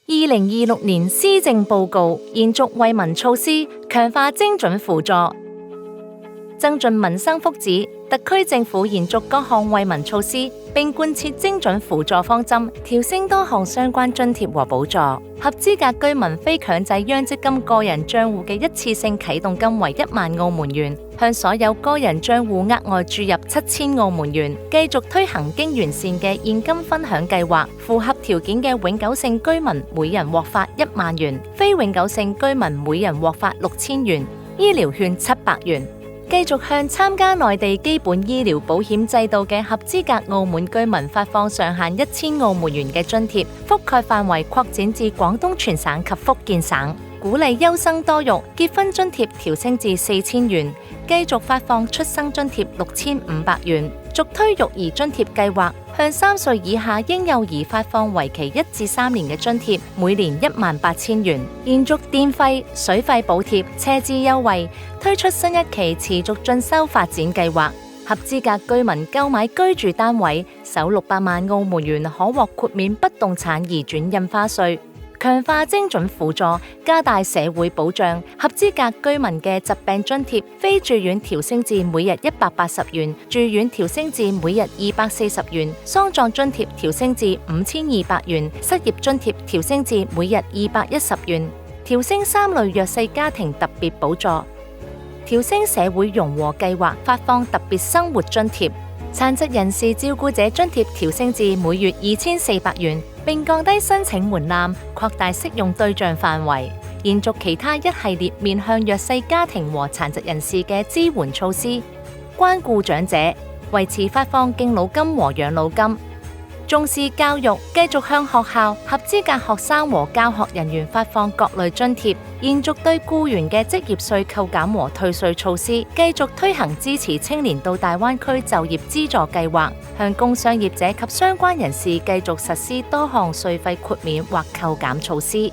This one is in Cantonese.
2026年施政報告延續惠民措施，強化精準輔助，增進民生福祉。特區政府延續各項惠民措施，並貫徹精準輔助方針，調升多項相關津貼和補助。合資格居民非強制央積金個人帳戶嘅一次性啟動金為1萬澳門元，向所有個人帳戶額外注入7000澳門元。繼續推行經完善嘅現金分享計劃，符合條件嘅永久性居民每人獲發1萬元，非永久性居民每人獲發6000元，醫療券700元。繼續向參加內地基本醫療保險制度嘅合資格澳門居民發放上限1000澳門元嘅津貼，覆蓋範圍擴展至廣東全省及福建省。鼓勵優生多育，結婚津貼調升至4000元，繼續發放出生津貼6500元。續推育兒津貼計劃，向3歲以下嬰幼兒發放為期1至3年嘅津貼，每年18000元。延續電費、水費補貼、車資優惠，推出新一期持續進修發展計劃。合資格居民購買居住單位，首600萬澳門元可獲豁免不動產移轉印花稅。強化精準輔助，加大社會保障。合資格居民嘅疾病津貼，非住院調升至每日180元，住院調升至每日240元，喪葬津貼調升至5200元，失業津貼調升至每日210元，調升3類弱勢家庭特別補助，調升社會融和計劃發放特別生活津貼，殘疾人士照顧者津貼調升至每月2400元，並降低申請門檻，擴大適用對象範圍，延續其他一系列面向弱勢家庭和殘疾人士嘅支援措施，關顧長者，維持發放敬老金和養老金。重視教育，繼續向學校、合資格學生和教學人員發放各類津貼，延續對僱員嘅職業稅扣減和退稅措施，繼續推行支持青年到大灣區就業資助計劃，向工商業者及相關人士繼續實施多項稅費豁免或扣減措施。